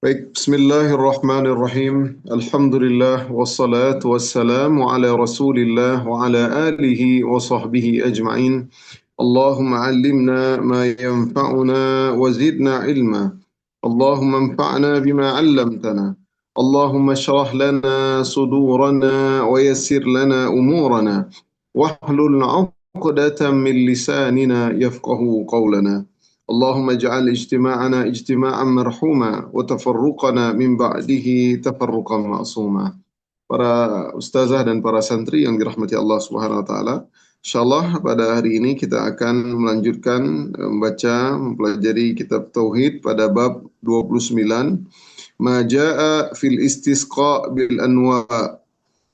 Baik, Bismillahirrahmanirrahim. Alhamdulillah wassalatu wassalamu ala Rasulillah wa ala alihi wa sahbihi ajma'in. Allahumma 'allimna ma yanfa'una wa zidna ilma. Allahumma anfa'na bima 'allamtana. Allahumma shrah lana sudurana wa yassir lana umurana. Wahlul 'uqdatam min lisanina yafqahu qawlana. اللهم اجعل اجتماعنا اجتماعا مرحوما وتفرقنا من بعده تفرقا معصوما. Para ustazah dan para santri yang dirahmati Allah Subhanahu wa taala, insyaallah pada hari ini kita akan melanjutkan mempelajari kitab tauhid pada bab 29, ma jaa fil istisqa bil anwa.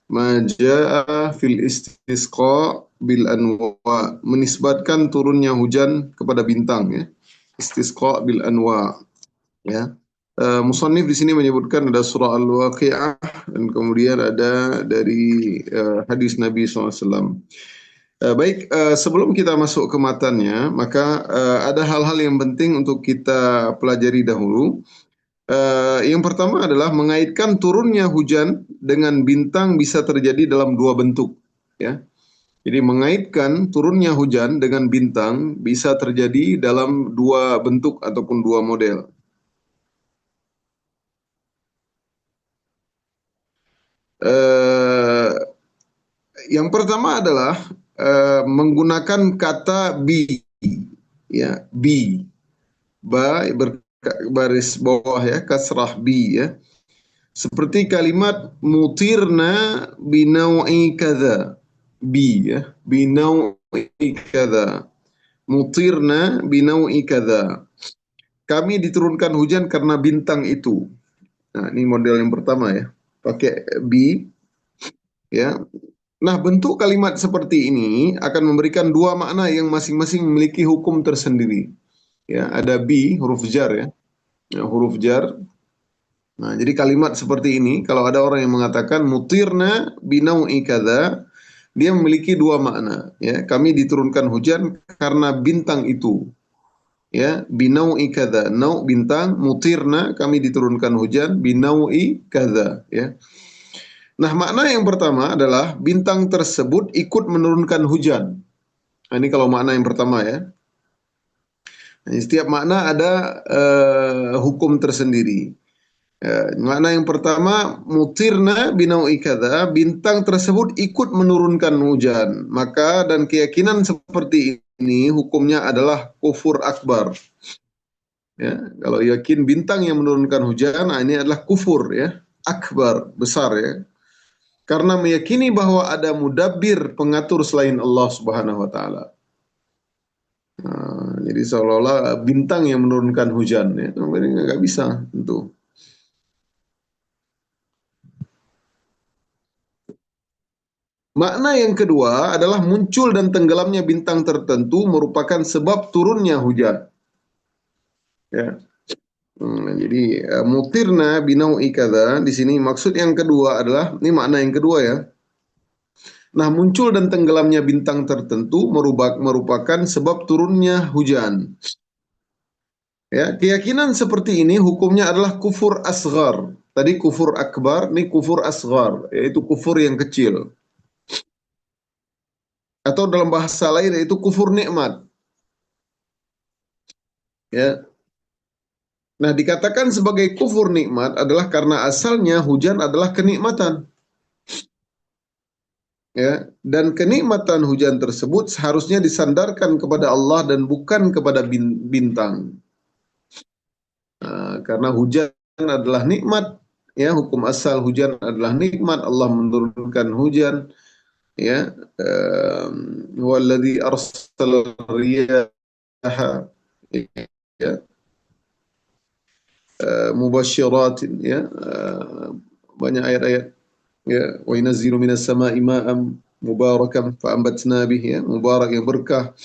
Ma jaa fil istisqa bil anwa, menisbatkan turunnya hujan kepada bintang, ya. Istisqa bil anwa, ya. Musannif di sini menyebutkan ada surah Al-Waqi'ah dan kemudian ada dari hadis Nabi SAW. Baik, sebelum kita masuk ke matannya, maka ada hal-hal yang penting untuk kita pelajari dahulu. Yang pertama adalah mengaitkan turunnya hujan dengan bintang bisa terjadi dalam dua bentuk, ya. Jadi mengaitkan turunnya hujan dengan bintang bisa terjadi dalam dua bentuk ataupun dua model. Eh, yang pertama adalah menggunakan kata bi, ya, bi, baris bawah, ya, kasrah bi, ya. Seperti kalimat mutirna binau'i kadza, bi, ya, binau'i kadza. Mutirna binau'i kadza. Kami diturunkan hujan karena bintang itu. Nah, ini model yang pertama, ya. Pakai bi, ya. Nah, bentuk kalimat seperti ini akan memberikan dua makna yang masing-masing memiliki hukum tersendiri. Ya, ada bi, huruf jar, ya. Ya, huruf jar. Nah, jadi kalimat seperti ini, kalau ada orang yang mengatakan mutirna binau'i kadza, dia memiliki dua makna, ya. Kami diturunkan hujan karena bintang itu, ya. Binau'i kadza, nau bintang, mutirna kami diturunkan hujan, binau'i kadza, ya. Nah, makna yang pertama adalah bintang tersebut ikut menurunkan hujan. Nah, ini kalau makna yang pertama, ya. Nah, setiap makna ada hukum tersendiri. Makna yang pertama, mutirna binau'i kadza, bintang tersebut ikut menurunkan hujan. Maka dan keyakinan seperti ini hukumnya adalah kufur akbar. Ya, kalau yakin bintang yang menurunkan hujan, nah ini adalah kufur, ya, akbar, besar, ya. Karena meyakini bahwa ada mudabbir, pengatur selain Allah Subhanahu wa taala. Nah, jadi seolah-olah bintang yang menurunkan hujan, ya. Ini nggak bisa tentu. Makna yang kedua adalah muncul dan tenggelamnya bintang tertentu merupakan sebab turunnya hujan. Ya. Jadi mutirna binau'i kadza di sini maksud yang kedua adalah, ini makna yang kedua, ya. Nah, muncul dan tenggelamnya bintang tertentu merupakan sebab turunnya hujan. Ya, keyakinan seperti ini hukumnya adalah kufur asghar. Tadi kufur akbar, ini kufur asghar, yaitu kufur yang kecil. Atau dalam bahasa lain yaitu kufur nikmat. Ya. Nah, dikatakan sebagai kufur nikmat adalah karena asalnya hujan adalah kenikmatan. Ya, dan kenikmatan hujan tersebut seharusnya disandarkan kepada Allah dan bukan kepada bintang. Nah, karena hujan adalah nikmat, ya, hukum asal hujan adalah nikmat. Allah menurunkan hujan, ya. Huwallazi arsala riyaha, ya, mubasyiratin, ya. Banyak ayat-ayat, ya, wa yunazzilu minas sama'i ma'am mubarakan fa ambatna bihi, ya, mubarak yang berkah.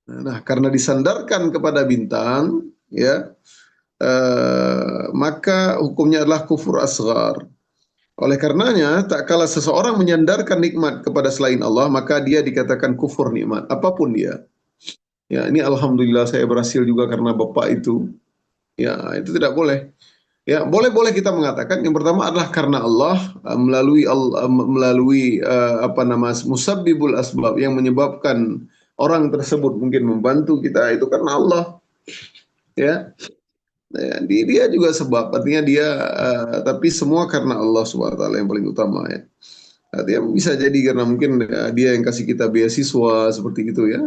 Nah, karena disandarkan kepada bintang, ya, maka hukumnya adalah kufur asghar. Oleh karenanya, tak kala seseorang menyandarkan nikmat kepada selain Allah, maka dia dikatakan kufur nikmat, apapun dia. Ya, ini alhamdulillah saya berhasil juga karena bapak itu. Ya, itu tidak boleh. Ya, boleh-boleh kita mengatakan yang pertama adalah karena Allah melalui apa nama musabbibul asbab yang menyebabkan orang tersebut mungkin membantu kita itu karena Allah, ya. Ya, dia juga sebab, artinya dia tapi semua karena Allah Subhanahu wa taala yang paling utama, ya. Artinya bisa jadi karena mungkin dia yang kasih kita beasiswa seperti itu, ya.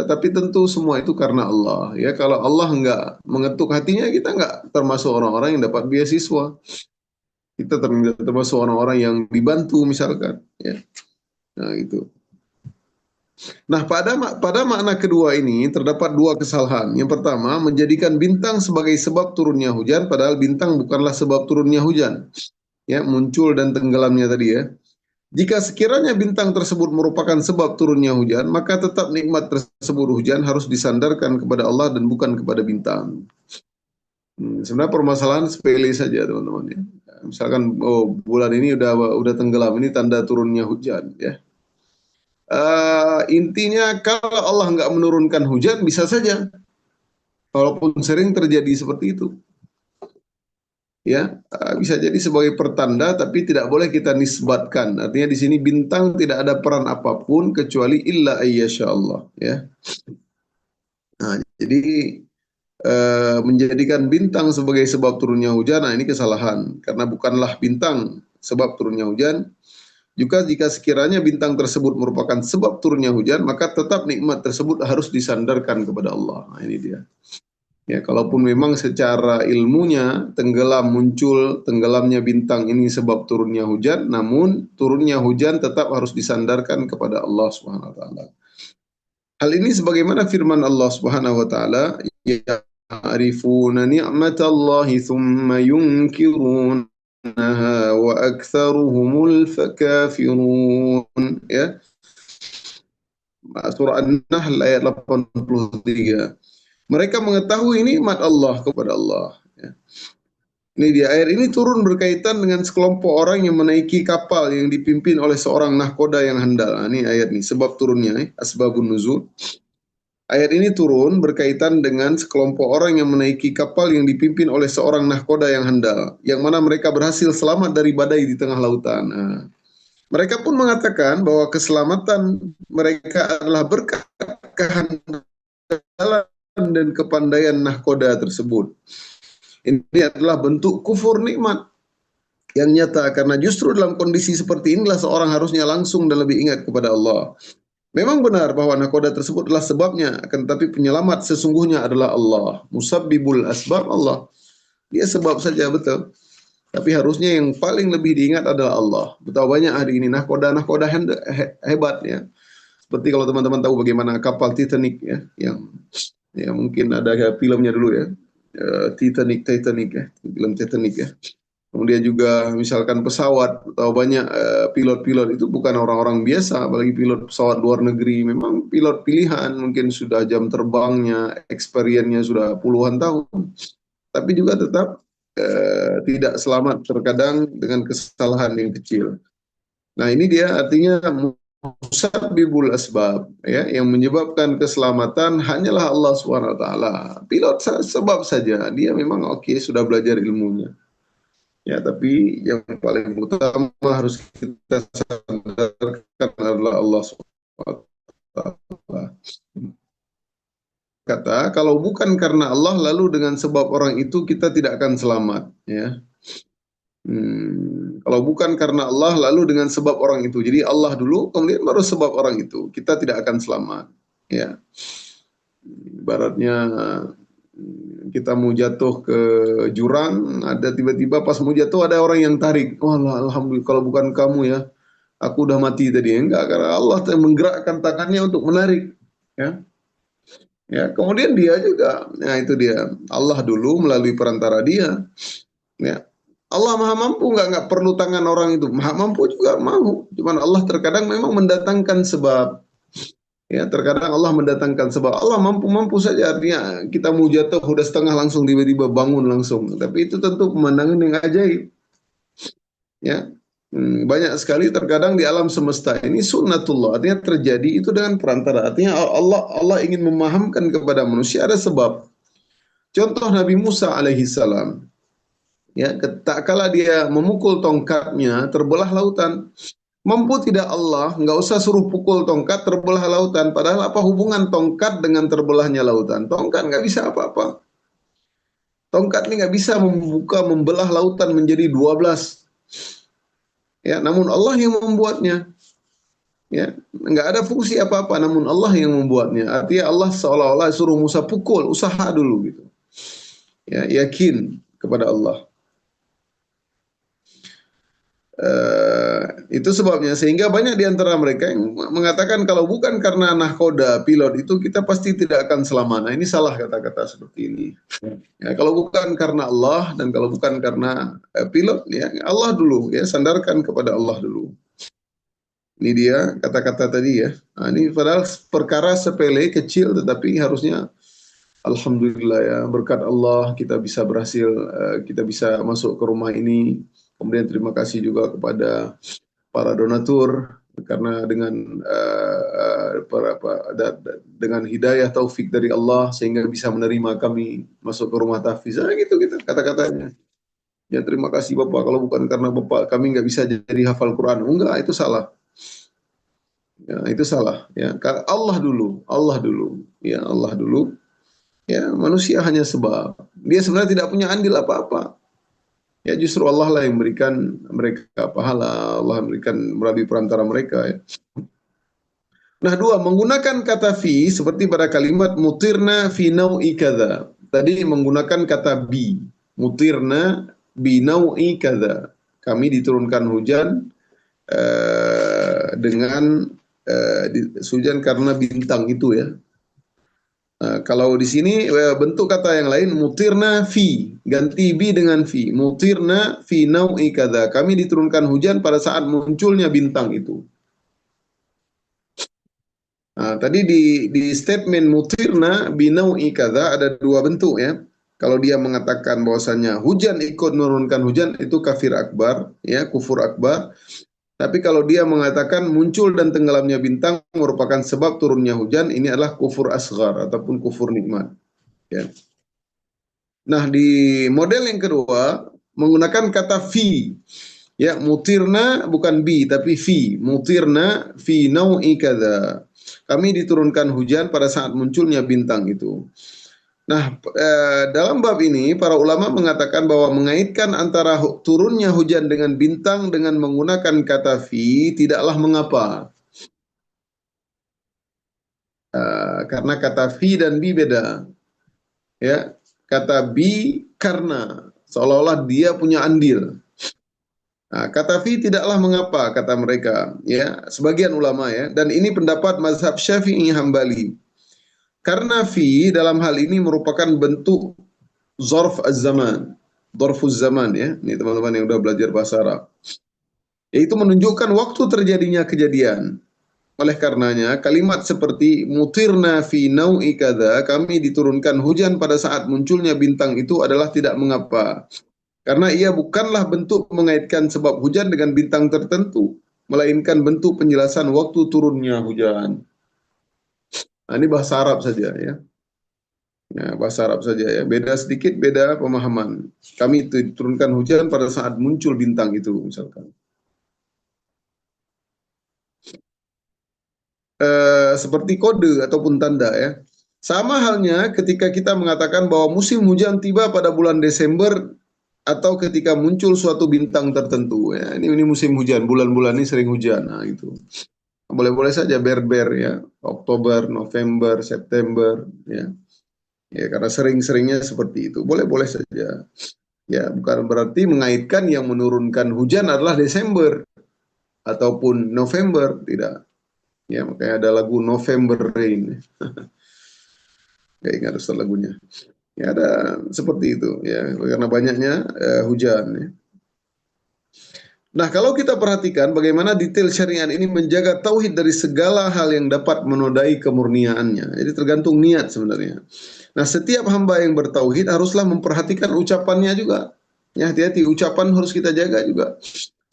Tapi tentu semua itu karena Allah, ya. Kalau Allah nggak mengetuk hatinya, kita nggak termasuk orang-orang yang dapat beasiswa. Kita termasuk orang-orang yang dibantu misalkan, ya. Nah, itu. Nah, pada makna kedua ini terdapat dua kesalahan. Yang pertama, menjadikan bintang sebagai sebab turunnya hujan, padahal bintang bukanlah sebab turunnya hujan. Ya, muncul dan tenggelamnya tadi, ya. Jika sekiranya bintang tersebut merupakan sebab turunnya hujan, maka tetap nikmat tersebut hujan harus disandarkan kepada Allah dan bukan kepada bintang. Sebenarnya permasalahan sepele saja, teman-teman, ya. Misalkan, oh, bulan ini udah tenggelam, ini tanda turunnya hujan, ya. Intinya kalau Allah nggak menurunkan hujan, bisa saja, walaupun sering terjadi seperti itu, ya. Bisa jadi sebagai pertanda, tapi tidak boleh kita nisbatkan. Artinya di sini bintang tidak ada peran apapun kecuali illa ayyasha Allah, ya. Nah, jadi menjadikan bintang sebagai sebab turunnya hujan, nah ini kesalahan karena bukanlah bintang sebab turunnya hujan. Juga jika sekiranya bintang tersebut merupakan sebab turunnya hujan, maka tetap nikmat tersebut harus disandarkan kepada Allah. Nah, ini dia. Ya, kalaupun memang secara ilmunya tenggelamnya bintang ini sebab turunnya hujan, namun turunnya hujan tetap harus disandarkan kepada Allah Subhanahu wa taala. Hal ini sebagaimana firman Allah Subhanahu wa taala, ya'rifuna ni'matallahi thumma yunkirunaha wa aktsaruhumul kafirun, ya. Surah An-Nahl ayat 83. Mereka mengetahui nikmat Allah kepada Allah, ya. Ini dia, air ini turun berkaitan dengan sekelompok orang yang menaiki kapal yang dipimpin oleh seorang nahkoda yang handal. Nah, ini ayat ini, sebab turunnya, asbabun nuzul. Ayat ini turun berkaitan dengan sekelompok orang yang menaiki kapal yang dipimpin oleh seorang nahkoda yang handal, yang mana mereka berhasil selamat dari badai di tengah lautan. Nah, mereka pun mengatakan bahwa keselamatan mereka adalah berkat kehandalan dan kepandaian nahkoda tersebut. Ini adalah bentuk kufur nikmat yang nyata, karena justru dalam kondisi seperti inilah seorang harusnya langsung dan lebih ingat kepada Allah. Memang benar bahwa nahkoda tersebut adalah sebabnya, akan tetapi penyelamat sesungguhnya adalah Allah. Musabbibul asbab Allah. Dia sebab saja, betul. Tapi harusnya yang paling lebih diingat adalah Allah. Betapa banyak hari ini nahkoda hebat, ya. Seperti kalau teman-teman tahu bagaimana kapal Titanic, ya, yang ya mungkin ada filmnya dulu, ya. Titanic ya, film Titanic, ya. Kemudian juga misalkan pesawat, atau banyak pilot-pilot itu bukan orang-orang biasa, apalagi pilot pesawat luar negeri. Memang pilot pilihan, mungkin sudah jam terbangnya, experience-nya sudah puluhan tahun. Tapi juga tetap tidak selamat terkadang dengan kesalahan yang kecil. Nah, ini dia artinya musabbibul asbab, ya, yang menyebabkan keselamatan hanyalah Allah Subhanahu wa taala. Pilot sebab saja, dia memang oke, sudah belajar ilmunya. Ya, tapi yang paling utama harus kita sadarkan adalah Allah SWT. Kata, kalau bukan karena Allah, lalu dengan sebab orang itu kita tidak akan selamat, ya. Kalau bukan karena Allah, lalu dengan sebab orang itu. Jadi Allah dulu, kemudian baru sebab orang itu. Kita tidak akan selamat, ya. Ibaratnya kita mau jatuh ke jurang, ada tiba-tiba pas mau jatuh ada orang yang tarik. Oh, alhamdulillah, kalau bukan kamu, ya, aku udah mati tadi. Enggak, karena Allah menggerakkan tangannya untuk menarik, ya. Ya, kemudian dia juga, nah itu dia, Allah dulu melalui perantara dia, ya. Allah maha mampu, nggak perlu tangan orang itu, maha mampu juga mau. Cuman Allah terkadang memang mendatangkan sebab. Ya, terkadang Allah mendatangkan sebab. Allah mampu saja, artinya kita mau jatuh udah setengah langsung tiba-tiba bangun langsung. Tapi itu tentu pemandangan yang ajaib. Ya, banyak sekali terkadang di alam semesta ini sunnatullah, artinya terjadi itu dengan perantara. Artinya Allah ingin memahamkan kepada manusia ada sebab. Contoh Nabi Musa alaihi salam. Ya, tak kala dia memukul tongkatnya, terbelah lautan. Mampu tidak Allah, nggak usah suruh pukul tongkat terbelah lautan. Padahal apa hubungan tongkat dengan terbelahnya lautan? Tongkat nggak bisa apa-apa. Tongkat ini nggak bisa membelah lautan menjadi 12. Ya, namun Allah yang membuatnya. Ya, nggak ada fungsi apa-apa, namun Allah yang membuatnya. Artinya Allah seolah-olah suruh Musa pukul, usaha dulu gitu. Ya, yakin kepada Allah. Itu sebabnya sehingga banyak di antara mereka yang mengatakan kalau bukan karena nahkoda pilot itu kita pasti tidak akan selamat. Nah, ini salah kata-kata seperti ini. Ya, kalau bukan karena Allah dan kalau bukan karena pilot, ya Allah dulu, ya sandarkan kepada Allah dulu. Ini dia kata-kata tadi ya. Nah, ini padahal perkara sepele kecil tetapi harusnya alhamdulillah ya berkat Allah kita bisa berhasil, kita bisa masuk ke rumah ini. Kemudian terima kasih juga kepada para donatur karena dengan dengan hidayah taufik dari Allah sehingga bisa menerima kami masuk ke rumah tahfiz. Nah, gitu kata-katanya. Ya terima kasih Bapak, kalau bukan karena Bapak kami nggak bisa jadi hafal Quran. Enggak, itu salah. Ya, itu salah. Ya, Allah dulu, Allah dulu, ya Allah dulu. Ya, manusia hanya sebab. Dia sebenarnya tidak punya andil apa-apa. Ya justru Allah lah yang memberikan mereka pahala, Allah memberikan melalui perantara mereka. Ya. Nah, dua, menggunakan kata fi seperti pada kalimat mutirna fi nau'i kadza. Tadi menggunakan kata bi. Mutirna bi nau'i kadza. Kami diturunkan hujan dengan hujan karena bintang itu ya. Kalau di sini bentuk kata yang lain mutirna fi, ganti bi dengan fi. Mutirna fi nau'i kadza. Kami diturunkan hujan pada saat munculnya bintang itu. Nah, tadi di statement mutirna binau'i kadza ada dua bentuk ya. Kalau dia mengatakan bahwasanya hujan ikut menurunkan hujan itu kafir akbar, ya kufur akbar. Tapi kalau dia mengatakan muncul dan tenggelamnya bintang merupakan sebab turunnya hujan, ini adalah kufur asghar ataupun kufur nikmat. Ya. Nah di model yang kedua menggunakan kata fi. Ya, mutirna bukan bi tapi fi. Mutirna fi nau'i kadza. Kami diturunkan hujan pada saat munculnya bintang itu. Nah, dalam bab ini para ulama mengatakan bahwa mengaitkan antara turunnya hujan dengan bintang dengan menggunakan kata fi tidaklah mengapa. Karena kata fi dan bi beda. Ya, kata bi karena seolah-olah dia punya andil. Nah, kata fi tidaklah mengapa kata mereka, ya sebagian ulama ya, dan ini pendapat mazhab Syafi'i Hambali. Karena fi dalam hal ini merupakan bentuk zorf az-zaman, zorfuz zaman ya. Ini teman-teman yang udah belajar bahasa Arab. Yaitu menunjukkan waktu terjadinya kejadian. Oleh karenanya kalimat seperti mutirna fi nau'i kadza, kami diturunkan hujan pada saat munculnya bintang itu adalah tidak mengapa. Karena ia bukanlah bentuk mengaitkan sebab hujan dengan bintang tertentu, melainkan bentuk penjelasan waktu turunnya hujan. Nah, ini bahasa Arab saja ya. Ya, bahasa Arab saja ya. Beda sedikit, beda pemahaman. Kami diturunkan hujan pada saat muncul bintang itu misalkan. Seperti kode ataupun tanda ya. Sama halnya ketika kita mengatakan bahwa musim hujan tiba pada bulan Desember atau ketika muncul suatu bintang tertentu ya. Ini musim hujan, bulan-bulan ini sering hujan. Nah, itu. Boleh-boleh saja berber ya. Oktober, November, September ya. Ya karena sering-seringnya seperti itu. Boleh-boleh saja. Ya, bukan berarti mengaitkan yang menurunkan hujan adalah Desember ataupun November, tidak. Ya, makanya ada lagu November Rain. Gak ingat Ustaz lagunya. Ya ada seperti itu ya, karena banyaknya hujan ya. Nah, kalau kita perhatikan bagaimana detail syariat ini menjaga tauhid dari segala hal yang dapat menodai kemurniannya. Jadi tergantung niat sebenarnya. Nah, setiap hamba yang bertauhid haruslah memperhatikan ucapannya juga. Ya, hati-hati ucapan harus kita jaga juga.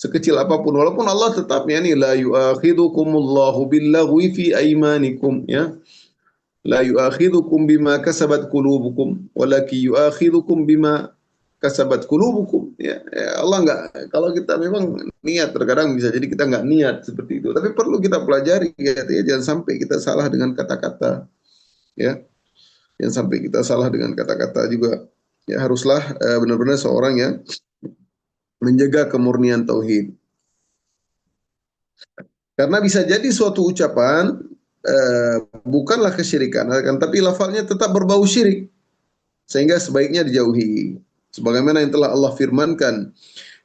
Sekecil apapun, walaupun Allah tetap ya nih la yu'akhidukumullahu billaghwi fi aimanikum ya. La yu'akhidukum bima kasabat qulubukum walakin yu'akhidukum bima kasabat qulubukum. Ya, Allah nggak, kalau kita memang niat, terkadang bisa jadi kita nggak niat seperti itu. Tapi perlu kita pelajari, ya, jangan sampai kita salah dengan kata-kata. Ya, jangan sampai kita salah dengan kata-kata juga. Ya, haruslah benar-benar seorang yang menjaga kemurnian tauhid. Karena bisa jadi suatu ucapan bukanlah kesyirikan, tapi lafalnya tetap berbau syirik, sehingga sebaiknya dijauhi. Sebagaimana yang telah Allah firmankan,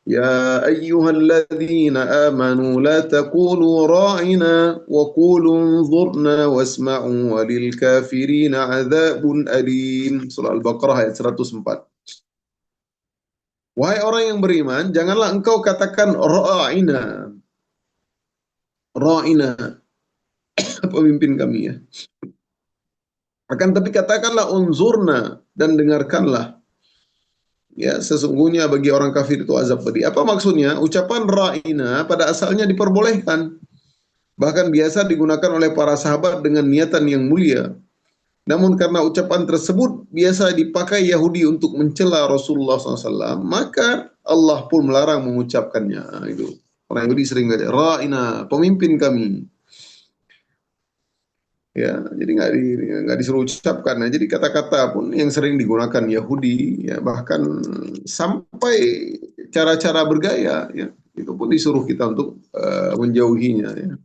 Ya ayyuhalladzina amanu la taqulu ra'ina wa qulu unzurna wasma'u walil kafirina adzabun alim. Surah Al-Baqarah ayat 104. Wahai orang yang beriman, janganlah engkau katakan ra'ina. Ra'ina, pemimpin kami ya. Akan tapi katakanlah unzurna, dan dengarkanlah. Ya, sesungguhnya bagi orang kafir itu azab pedih. Apa maksudnya? Ucapan ra'ina pada asalnya diperbolehkan. Bahkan biasa digunakan oleh para sahabat dengan niatan yang mulia. Namun karena ucapan tersebut biasa dipakai Yahudi untuk mencela Rasulullah SAW, maka Allah pun melarang mengucapkannya. Itu orang Yahudi sering kata ra'ina, pemimpin kami. Ya, jadi nggak disuruh ucapkan. Nah, jadi kata-kata pun yang sering digunakan Yahudi, ya, bahkan sampai cara-cara bergaya, ya, itu pun disuruh kita untuk menjauhinya, ya,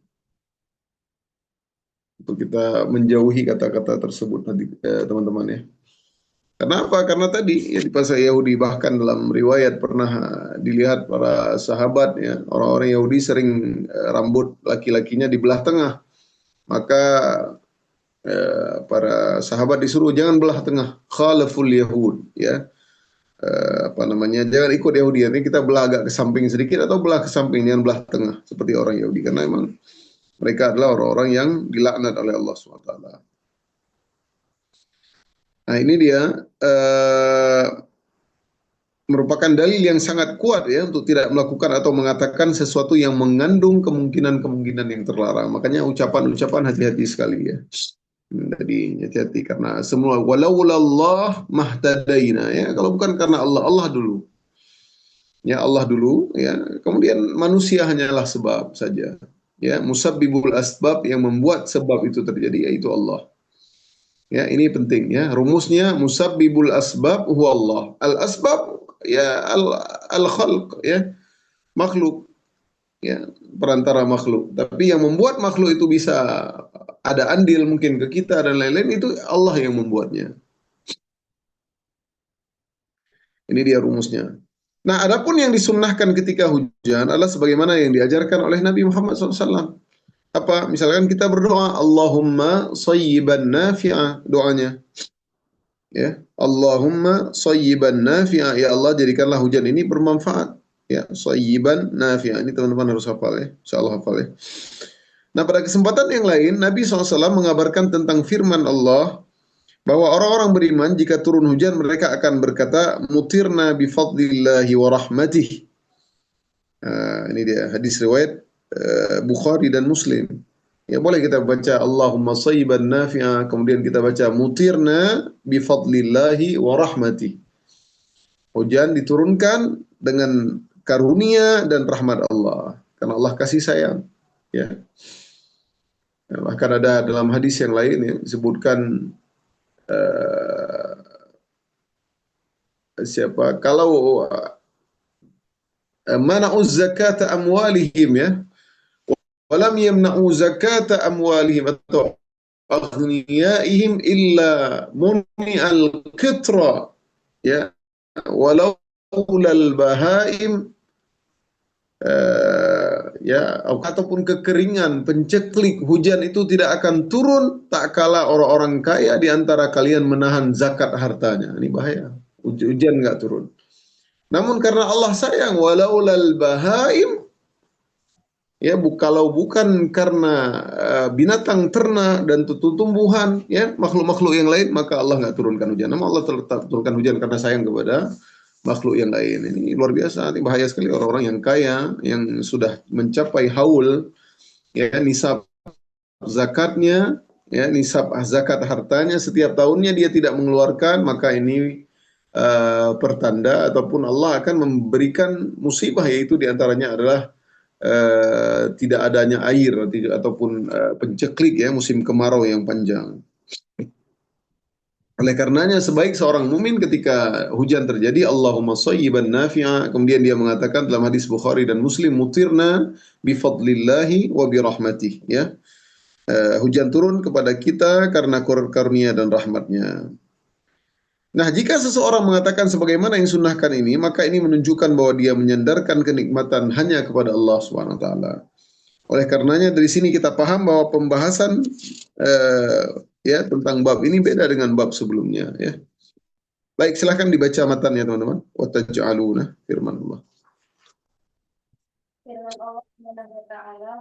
untuk kita menjauhi kata-kata tersebut nanti, teman-teman ya. Kenapa? Karena tadi ya, di pasar Yahudi, bahkan dalam riwayat pernah dilihat para sahabat, ya, orang-orang Yahudi sering rambut laki-lakinya dibelah tengah. Maka para sahabat disuruh jangan belah tengah, khalaful yahud, ya, apa namanya, jangan ikut Yahudi, ini kita belah agak ke samping sedikit atau belah ke samping, jangan belah tengah seperti orang Yahudi, karena memang mereka adalah orang-orang yang dilaknat oleh Allah SWT. Nah, ini dia merupakan dalil yang sangat kuat ya untuk tidak melakukan atau mengatakan sesuatu yang mengandung kemungkinan-kemungkinan yang terlarang. Makanya ucapan-ucapan hati-hati sekali ya. Jadi hati-hati, karena semua walaulallah mahtadaina, ya, kalau bukan karena Allah, Allah dulu. Ya, Allah dulu, ya. Kemudian manusia hanyalah sebab saja. Ya, musabbibul asbab, yang membuat sebab itu terjadi, yaitu Allah. Ya, ini penting ya. Rumusnya musabbibul asbab huwa Allah. Al asbab ya al khalq, ya, makhluk, ya, perantara makhluk. Tapi yang membuat makhluk itu bisa ada andil mungkin ke kita dan lain-lain, itu Allah yang membuatnya. Ini dia rumusnya. Nah, adapun yang disunnahkan ketika hujan adalah sebagaimana yang diajarkan oleh Nabi Muhammad SAW. Apa? Misalkan kita berdoa, Allahumma sayyiban nafi'ah, doanya. Ya, Allahumma sayyiban nafi'ah, ya Allah jadikanlah hujan ini bermanfaat. Ya, sayyiban nafi'ah. Ini teman-teman harus hafal ya. Insyaallah hafal ya. Nah, pada kesempatan yang lain, Nabi SAW mengabarkan tentang firman Allah, bahwa orang-orang beriman jika turun hujan, mereka akan berkata, mutirna bifadlillahi wa rahmatih. Ini dia hadis riwayat Bukhari dan Muslim. Ya, boleh kita baca Allahumma sayyiban nafi'a, kemudian kita baca mutirna bifadlillahi wa rahmatih. Hujan diturunkan dengan karunia dan rahmat Allah, karena Allah kasih sayang. Ya. Bahkan ada dalam hadis yang lain yang disebutkan siapa kalau mana'u zakata amwalihim, ya, walam yamna'u zakata amwalihim atau aghniyaihim illa muni'al kitra, ya, walau lal bahaim, ya, ataupun kekeringan, penceklik, hujan itu tidak akan turun tak kala orang-orang kaya di antara kalian menahan zakat hartanya. Ini bahaya, hujan nggak turun. Namun karena Allah sayang, walaulal bahaim, ya, kalau bukan karena binatang ternak dan tumbuhan, ya, makhluk-makhluk yang lain, maka Allah nggak turunkan hujan. Namun Allah tetap turunkan hujan karena sayang kepada makhluk yang lain. Ini luar biasa, ini bahaya sekali orang-orang yang kaya, yang sudah mencapai haul, ya, nisab zakatnya, ya, nisab zakat hartanya setiap tahunnya dia tidak mengeluarkan, maka ini pertanda ataupun Allah akan memberikan musibah, yaitu diantaranya adalah tidak adanya air ataupun penceklik ya, musim kemarau yang panjang. Oleh karenanya sebaik seorang mumin ketika hujan terjadi, Allahumma shayyiban nafi'a, kemudian dia mengatakan dalam hadis Bukhari dan Muslim, mutirna bifadlillahi wa birahmatih, ya. Hujan turun kepada kita karena karunia dan rahmatnya. Nah, jika seseorang mengatakan sebagaimana yang sunnahkan ini, maka ini menunjukkan bahwa dia menyandarkan kenikmatan hanya kepada Allah Subhanahu wa taala. Oleh karenanya dari sini kita paham bahwa pembahasan eh, ya tentang bab ini beda dengan bab sebelumnya, ya. Baik, silahkan dibaca matannya teman-teman. Wa taj'aluna, firman Allah. Firman Allah Subhanahu wa taala,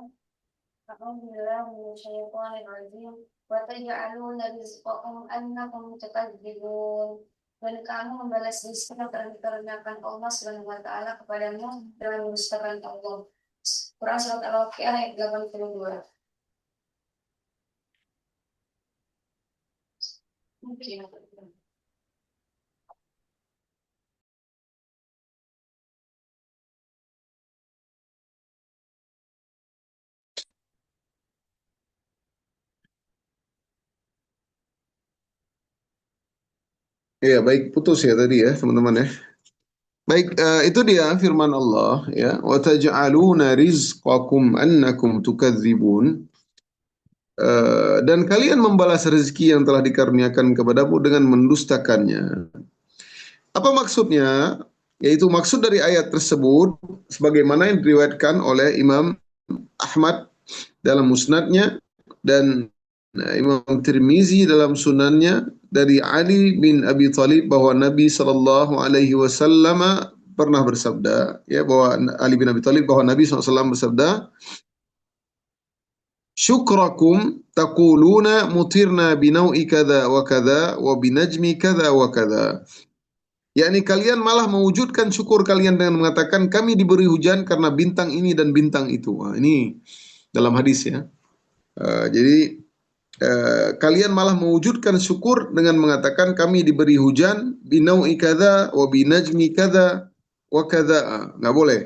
a'udzubillahi minasyaitonir rajim, wa taj'aluna rizqakum annakum tukadzibun. Dan kamu membalas rezeki yang telah dikarenakan Allah Subhanahu wa taala kepadamu dengan mendustakan Allah. Quran surat Al-Waqiah ayat 82. Mungkin. Ya, baik, putus ya tadi ya teman-teman ya. Baik, itu dia firman Allah ya, wa taj'aluna rizqakum annakum tukadzibun. Dan kalian membalas rezeki yang telah dikaruniakan kepadamu dengan mendustakannya. Apa maksudnya? Yaitu maksud dari ayat tersebut sebagaimana yang diriwayatkan oleh Imam Ahmad dalam musnadnya dan Imam Tirmizi dalam sunannya dari Ali bin Abi Thalib bahwa Nabi Shallallahu Alaihi Wasallam pernah bersabda, ya, bahwa Ali bin Abi Thalib bahwa Nabi SAW bersabda, syukrakum taquluna mutirna binau'i kada wa kada wa binajmi kada wa kada. Yakni kalian malah mewujudkan syukur kalian dengan mengatakan kami diberi hujan karena bintang ini dan bintang itu. Nah, ini dalam hadis ya. Jadi kalian malah mewujudkan syukur dengan mengatakan kami diberi hujan binau'i kada wa binajmi kada wa kada. Nggak boleh.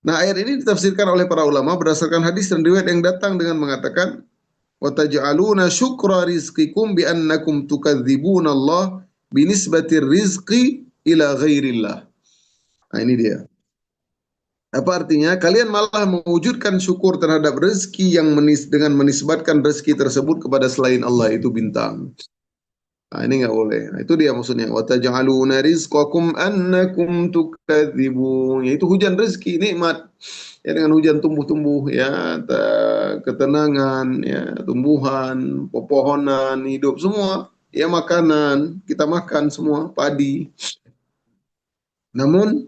Nah, ayat ini ditafsirkan oleh para ulama berdasarkan hadis dan riwayat yang datang dengan mengatakan wa taj'aluna syukra rizqikum bi annakum tukadzibuna Allah binisbatir rizqi ila ghairillah. Nah, ini dia. Apa artinya? Kalian malah mewujudkan syukur terhadap rezeki yang dengan menisbatkan rezeki tersebut kepada selain Allah, itu bintang. Nah, ini nggak boleh. Nah, itu dia maksudnya. Wa taj'aluna rizqakum annakum tukadzibun. Yaitu hujan rezeki, nikmat. Ya, dengan hujan tumbuh-tumbuh ya, ketenangan ya, tumbuhan, pepohonan, hidup semua. Ya, makanan, kita makan semua, padi. Namun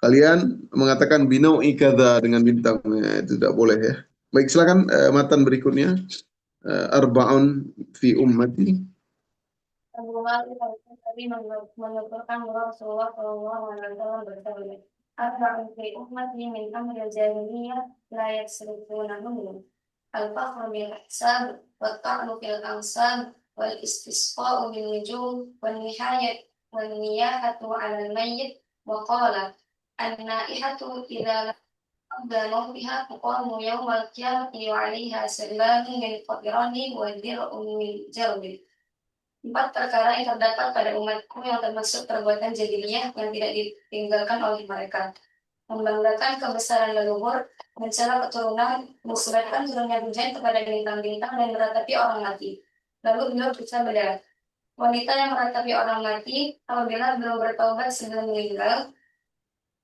kalian mengatakan binau ikada dengan bintang, ya, itu tidak boleh ya. Baik, silakan matan berikutnya. Arba'un fi ummati. Abu Bakar tadi menuturkan bahwa Rasulullah Shallallahu Alaihi Wasallam bersabda, "Arba'un fi ummati min amril jahiliyah la yaksrifuna al-fakhru bil ihsan wa ta'nu fil ansab wal istisqa'u bil nujum wan nihayat wan niyahatu 'ala al-mayyit wa qala an-naihatu idza lam biha tuqamu yawmal qiyamati wa 'alaiha sirbanun min qadrani wa dir'un min jalbi." Empat perkara yang terdapat pada umatku yang termasuk perbuatan jahiliyah yang tidak ditinggalkan oleh mereka. Membanggakan kebesaran leluhur, mencela keturunan, mensuratkan turunnya hujan kepada bintang-bintang dan meratapi orang mati. Lalu beliau bersabda, wanita yang meratapi orang mati apabila belum bertaubat sebelum meninggal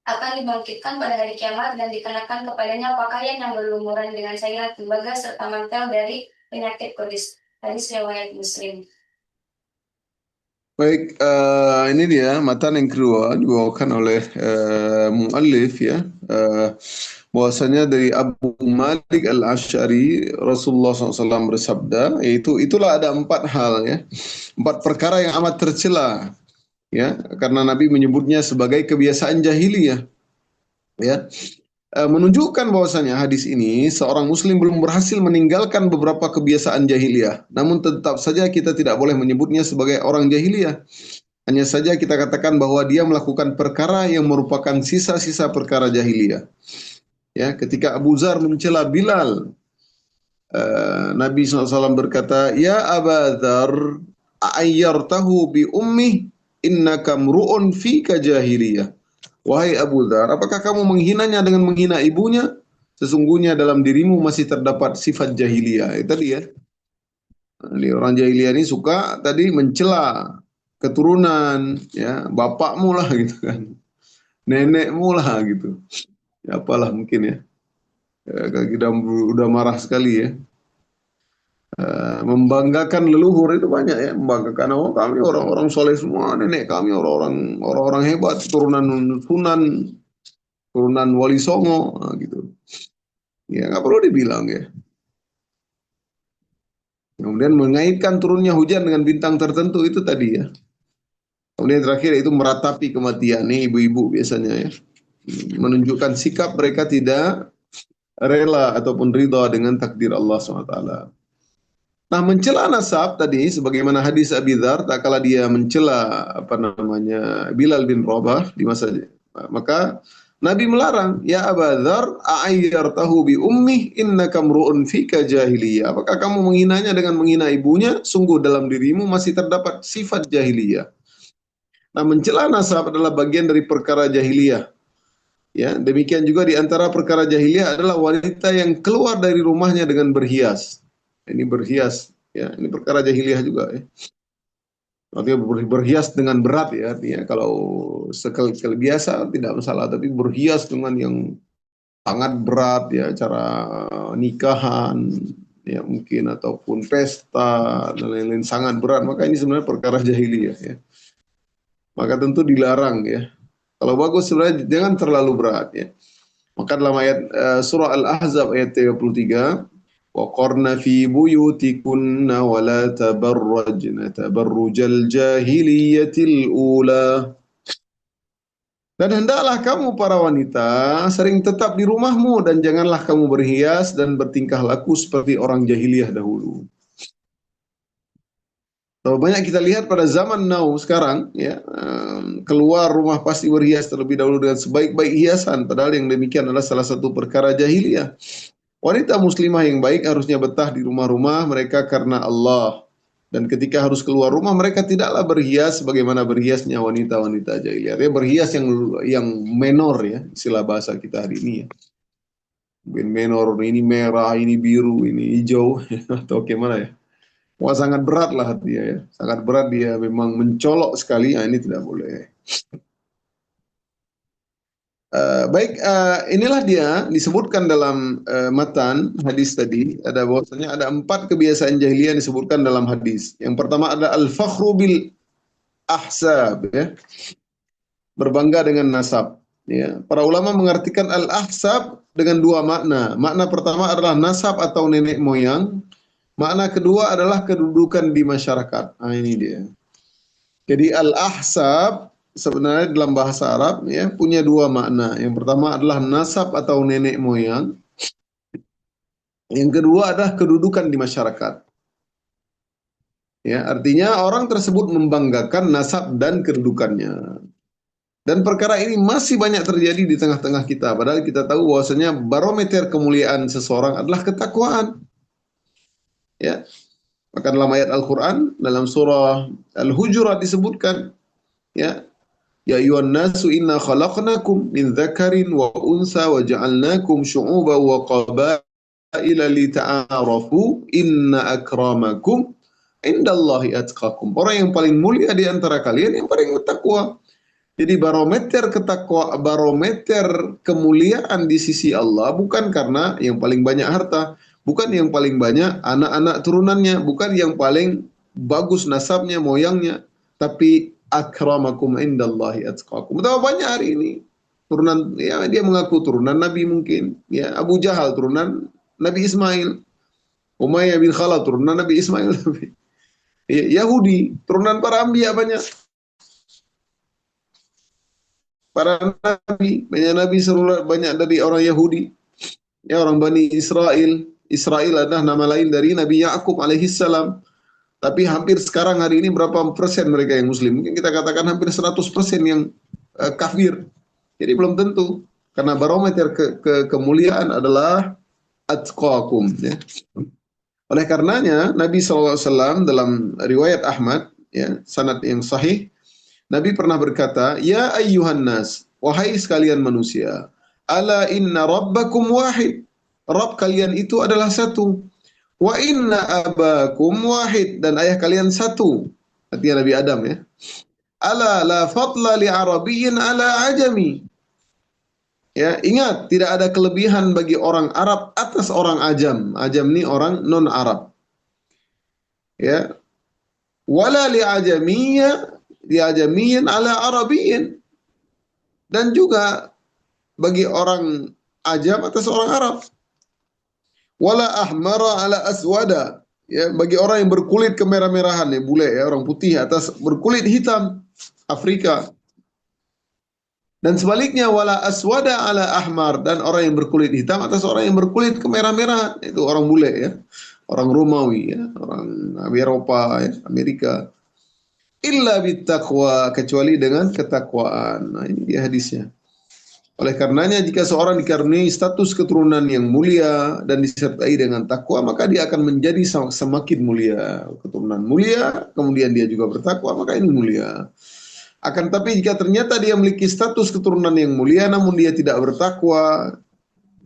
akan dibangkitkan pada hari kiamat dan dikenakan kepadanya pakaian yang berlumuran dengan cairan tembaga serta mantel dari penyakit kudis. Hadis riwayat Muslim. Baik, ini dia matan yang kedua dibawakan oleh muallif ya, bahwasanya dari Abu Malik Al-Asy'ari Rasulullah SAW bersabda, yaitu itulah ada empat hal ya, empat perkara yang amat tercela ya, karena Nabi menyebutnya sebagai kebiasaan jahiliyah ya. Menunjukkan bahwasanya hadis ini seorang muslim belum berhasil meninggalkan beberapa kebiasaan jahiliyah. Namun tetap saja kita tidak boleh menyebutnya sebagai orang jahiliyah. Hanya saja kita katakan bahwa dia melakukan perkara yang merupakan sisa-sisa perkara jahiliyah. Ya, ketika Abu Dzar mencela Bilal, Nabi SAW berkata, Ya Aba Dzar, a'ayyartahu bi ummi innaka mru'un fika jahiliyah. Wahai Abu Dzar, apakah kamu menghinanya dengan menghina ibunya? Sesungguhnya dalam dirimu masih terdapat sifat jahiliyah. Itu tadi ya. Jadi orang jahiliyah ini suka tadi mencela keturunan, ya bapakmu lah gitu kan, nenekmu lah gitu. Ya apalah mungkin ya. Kita udah marah sekali ya. Membanggakan leluhur itu banyak ya, membanggakan oh kami orang-orang soleh semua, nenek kami orang-orang hebat, turunan Sunan, turunan Wali Songo, nah, gitu. Ya nggak perlu dibilang ya. Kemudian mengaitkan turunnya hujan dengan bintang tertentu itu tadi ya. Kemudian terakhir itu meratapi kematian nih ibu-ibu biasanya ya. Menunjukkan sikap mereka tidak rela ataupun ridha dengan takdir Allah SWT. Nah, mencela nasab tadi sebagaimana hadis Abi Dzar, tak kala dia mencela apa namanya Bilal bin Rabah di masa maka Nabi melarang, ya Aba Dzar, a'ayyartahu bi ummi innaka mru'un fika jahiliyah. Apakah kamu menghinanya dengan menghina ibunya? Sungguh dalam dirimu masih terdapat sifat jahiliyah. Nah, mencela nasab adalah bagian dari perkara jahiliyah. Ya, demikian juga di antara perkara jahiliyah adalah wanita yang keluar dari rumahnya dengan berhias. Ini berhias, ya, ini perkara jahiliyah juga ya. Artinya berhias dengan berat ya, artinya kalau sekali biasa tidak masalah, tapi berhias dengan yang sangat berat ya, cara nikahan ya mungkin ataupun pesta dan lain-lain sangat berat, maka ini sebenarnya perkara jahiliyah ya. Maka tentu dilarang ya. Kalau bagus sebenarnya jangan terlalu berat ya. Maka dalam ayat surah Al-Ahzab ayat 33, وَقَرْنَ فِي بُيُوتِكُنَّ وَلَا تَبَرَّجْنَ تَبَرُّجَ الْجَاهِلِيَّةِ الْأُولَى. Dan hendaklah kamu para wanita sering tetap di rumahmu dan janganlah kamu berhias dan bertingkah laku seperti orang jahiliyah dahulu. Banyak kita lihat pada zaman now sekarang ya, keluar rumah pasti berhias terlebih dahulu dengan sebaik-baik hiasan, padahal yang demikian adalah salah satu perkara jahiliyah. Wanita muslimah yang baik harusnya betah di rumah-rumah mereka karena Allah, dan ketika harus keluar rumah mereka tidaklah berhias sebagaimana berhiasnya wanita-wanita jahiliyah. Dia berhias yang menor ya, istilah bahasa kita hari ini ya. Mungkin menor, ini merah, ini biru, ini hijau atau gimana ya. Wah sangat berat lah dia ya, sangat berat dia memang mencolok sekali. Nah, ini tidak boleh. Baik, inilah dia disebutkan dalam matan hadis tadi ada bahwasanya ada 4 kebiasaan jahiliyah yang disebutkan dalam hadis. Yang pertama ada al-fakhru bil ahsab ya, berbangga dengan nasab. Ya, para ulama mengartikan al-ahsab dengan 2 makna. Makna pertama adalah nasab atau nenek moyang. Makna kedua adalah kedudukan di masyarakat. Nah, ini dia. Jadi al-ahsab sebenarnya dalam bahasa Arab ya punya 2 makna. Yang pertama adalah nasab atau nenek moyang. Yang kedua adalah kedudukan di masyarakat. Ya, artinya orang tersebut membanggakan nasab dan kedudukannya. Dan perkara ini masih banyak terjadi di tengah-tengah kita. Padahal kita tahu bahwasanya barometer kemuliaan seseorang adalah ketakwaan. Ya, maka dalam ayat Al-Quran dalam surah Al-Hujurat disebutkan ya, ya ayyuhan nasu inna khalaqnakum min dzakarin wa unsa wa ja'alnakum syu'uban wa qabaila lita'arafu inna akramakum indallahi atqakum. Orang yang paling mulia di antara kalian yang paling bertakwa. Jadi barometer barometer kemuliaan di sisi Allah bukan karena yang paling banyak harta, bukan yang paling banyak anak-anak turunannya, bukan yang paling bagus nasabnya, moyangnya, tapi akramakum indallahi atqakum. Betapa banyak hari ini turunan ya dia mengaku turunan Nabi mungkin, ya Abu Jahal turunan Nabi Ismail, Umayyah bin Khalaf turunan Nabi Ismail, Yahudi turunan para anbiya banyak. Para nabi, banyak dari orang Yahudi, ya orang Bani Israel. Israel adalah nama lain dari Nabi Ya'qub alaihissalam. Tapi hampir sekarang hari ini berapa persen mereka yang muslim? Mungkin kita katakan hampir 100% yang kafir. Jadi belum tentu. Karena barometer kemuliaan adalah atqakum. Ya. Oleh karenanya Nabi SAW dalam riwayat Ahmad, ya, sanad yang sahih, Nabi pernah berkata, Ya ayyuhan nas, wahai sekalian manusia, ala inna rabbakum wahid. Rabb kalian itu adalah satu. Wa inna abakum wahid. Dan ayah kalian satu. Artinya Nabi Adam, ya. Ala la fadla li arabiyyin ala ajami. Ya, ingat, tidak ada kelebihan bagi orang Arab atas orang Ajam. Ajam ini orang non-Arab. Ya. Wala li ajamiyyin ala arabiyyin. Dan juga bagi orang Ajam atas orang Arab. Wala ahmara ala aswada. Ya, bagi orang yang berkulit kemerah-merahan, ya, bule, ya, orang putih atas berkulit hitam, Afrika. Dan sebaliknya wala aswada ala ahmar, dan orang yang berkulit hitam atas orang yang berkulit kemerah-merahan, itu orang bule, ya. Orang Romawi, ya, orang Eropa, ya, Amerika. Illa bittaqwa, kecuali dengan ketakwaan. Nah, ini dia hadisnya. Oleh karenanya jika seorang dikaruniai status keturunan yang mulia dan disertai dengan takwa, maka dia akan menjadi semakin mulia. Keturunan mulia, kemudian dia juga bertakwa, maka ini mulia. Akan tapi jika ternyata dia memiliki status keturunan yang mulia, namun dia tidak bertakwa,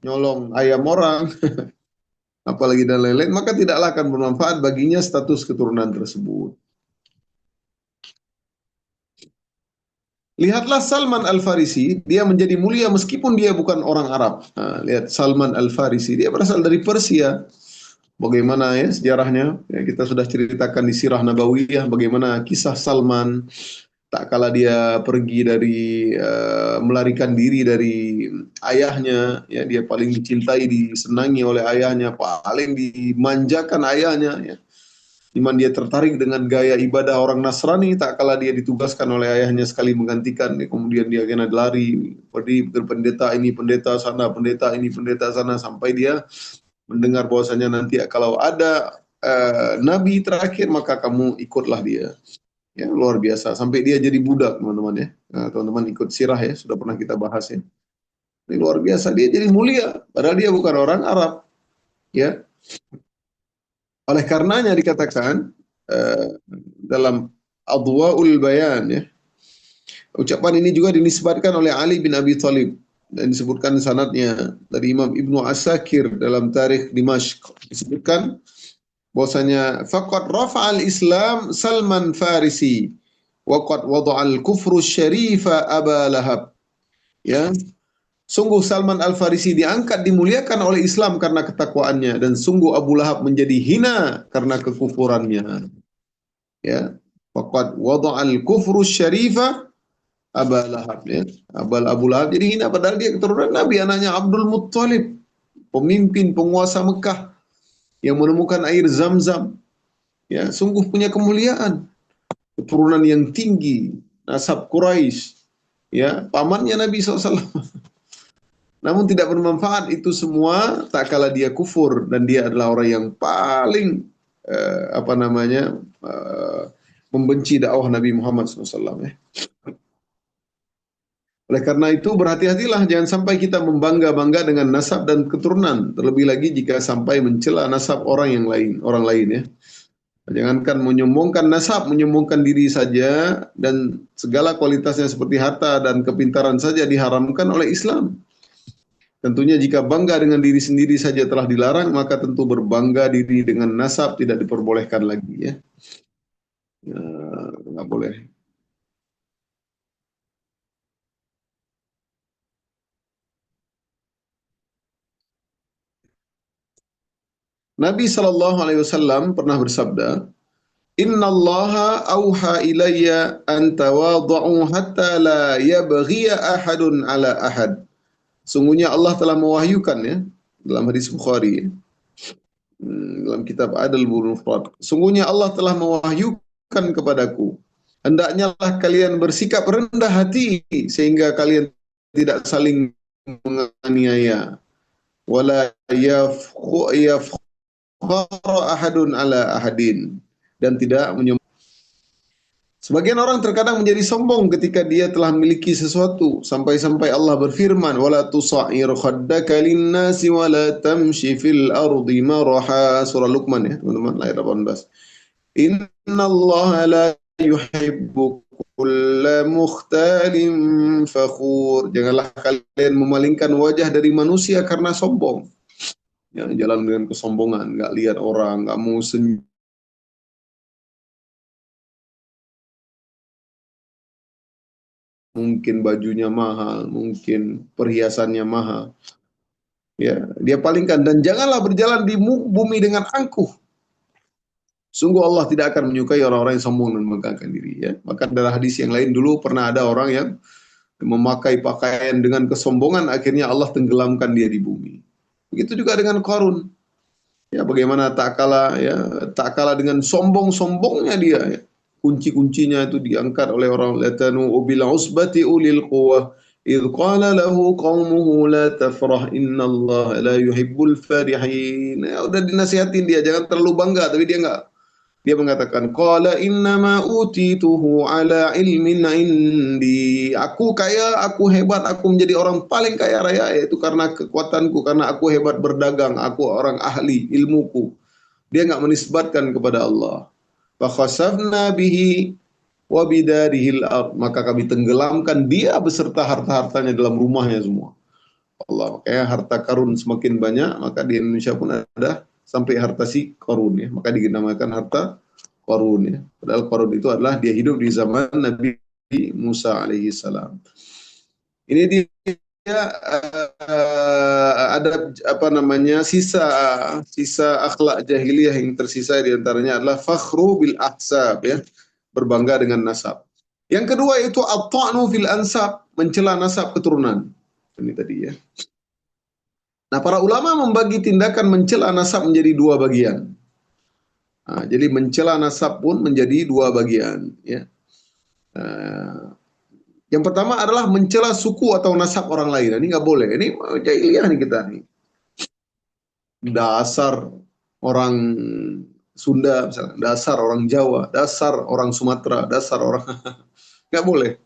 nyolong ayam orang, apalagi dan lain-lain, maka tidaklah akan bermanfaat baginya status keturunan tersebut. Lihatlah Salman Al-Farisi, dia menjadi mulia meskipun dia bukan orang Arab. Nah, lihat Salman Al-Farisi, dia berasal dari Persia. Bagaimana, ya, sejarahnya? Ya, kita sudah ceritakan di Sirah Nabawiyah bagaimana kisah Salman tak kala dia pergi dari melarikan diri dari ayahnya, ya, dia paling dicintai, disenangi oleh ayahnya, paling dimanjakan ayahnya, ya. Di mana dia tertarik dengan gaya ibadah orang Nasrani, tak kala dia ditugaskan oleh ayahnya sekali menggantikan, kemudian dia kena lari, pergi ke pendeta ini, pendeta sana, pendeta ini, pendeta sana, sampai dia mendengar bahwasanya nanti kalau ada nabi terakhir maka kamu ikutlah dia. Ya, luar biasa, sampai dia jadi budak, teman-teman, ya. Nah, teman-teman ikut sirah, ya, sudah pernah kita bahas, ya. Ini luar biasa, dia jadi mulia padahal dia bukan orang Arab, ya. Oleh karenanya dikatakan dalam Adwaul Bayan, ya, ucapan ini juga dinisbatkan oleh Ali bin Abi Thalib dan disebutkan sanadnya dari Imam Ibnu Asakir dalam Tarikh Dimashq, disebutkan bahwasanya faqad rafa'al Islam Salman Farisi wa qad wada'al kufru syarifa Aba Lahab. Ya, sungguh Salman Al-Farisi diangkat, dimuliakan oleh Islam karena ketakwaannya, dan sungguh Abu Lahab menjadi hina karena kekufurannya. Ya, faqad wada'al kufru syarifa Aba Lahab, ya. Abu Lahab jadi hina padahal dia keturunan Nabi, anaknya Abdul Muttalib, pemimpin penguasa Mekah yang menemukan air Zam-Zam. Ya, sungguh punya kemuliaan, keturunan yang tinggi, nasab Quraisy, ya, pamannya Nabi SAW. Namun tidak bermanfaat itu semua tak kala dia kufur dan dia adalah orang yang paling membenci dakwah Nabi Muhammad SAW, ya. Oleh karena itu berhati-hatilah, jangan sampai kita membangga-bangga dengan nasab dan keturunan, terlebih lagi jika sampai mencela nasab orang lain, ya. Jangankan menyombongkan nasab, menyombongkan diri saja dan segala kualitasnya seperti harta dan kepintaran saja diharamkan oleh Islam. Tentunya jika bangga dengan diri sendiri saja telah dilarang, maka tentu berbangga diri dengan nasab tidak diperbolehkan lagi, ya. Ya, nggak boleh. Nabi SAW pernah bersabda, Inna Allaha auha ilayya an tawadhu'u hatta la yabghiya ahadun ala ahad. Sungguhnya Allah telah mewahyukan, ya, dalam hadis Bukhari, ya, dalam kitab Adl Mufrad. Sungguhnya Allah telah mewahyukan kepadaku, hendaknya kalian bersikap rendah hati sehingga kalian tidak saling menganiaya. Wala yafkhara ahadun ala ahadin. dan tidak menyombongkan. Sebagian orang terkadang menjadi sombong ketika dia telah memiliki sesuatu sampai-sampai Allah berfirman wala tusa'ir khaddaka lin-nasi wala tamshi fil ardi maraha, surah Luqman ya teman-teman, ayat 18. Innallaha la yuhibbu kulla mukhtalin fakhur. Janganlah kalian memalingkan wajah dari manusia karena sombong. Ya, jalan dengan kesombongan, nggak lihat orang, nggak mau senyum, mungkin bajunya mahal, mungkin perhiasannya mahal. Ya, dia palingkan dan janganlah berjalan di bumi dengan angkuh. Sungguh Allah tidak akan menyukai orang-orang yang sombong dan megahkan diri. Ya. Maka dalam hadis yang lain dulu pernah ada orang yang memakai pakaian dengan kesombongan, akhirnya Allah tenggelamkan dia di bumi. Begitu juga dengan Qarun. Ya, bagaimana tak kalah dengan sombong-sombongnya dia. Ya. Kunci-kuncinya itu diangkat oleh orang latanu bil usbati ulil quwwah idh qala lahu qaumuhu la tafrah innallaha la yuhibbul farihin. Ya, udah dinasihatin dia jangan terlalu bangga, tapi dia mengatakan qala innama utituhu ala ilmin indi. Aku kaya, aku hebat, aku menjadi orang paling kaya raya yaitu karena kekuatanku, karena aku hebat berdagang, aku orang ahli ilmuku. Dia nggak menisbatkan kepada Allah. Fa khasafna bihi wa bidarihil ard, maka kami tenggelamkan dia beserta harta-hartanya dalam rumahnya semua. Allah, makanya harta karun semakin banyak, maka di Indonesia pun ada sampai harta si Qarun ya, maka dinamakan harta Qarun ya. Padahal Qarun itu adalah dia hidup di zaman Nabi Musa alaihi salam. Ini dia ada apa namanya sisa akhlak jahiliyah yang tersisa, di antaranya adalah fakhru bil ahsab ya, berbangga dengan nasab. Yang kedua itu at-ta'nu fil ansab, mencela nasab keturunan. Ini tadi ya. Nah, para ulama membagi tindakan mencela nasab menjadi dua bagian. Nah, jadi mencela nasab pun menjadi dua bagian. Ya. Yang pertama adalah mencela suku atau nasab orang lain. Ini nggak boleh. Ini jahiliyah nih kita nih. Dasar orang Sunda, misalnya. Dasar orang Jawa, dasar orang Sumatera, dasar orang nggak boleh.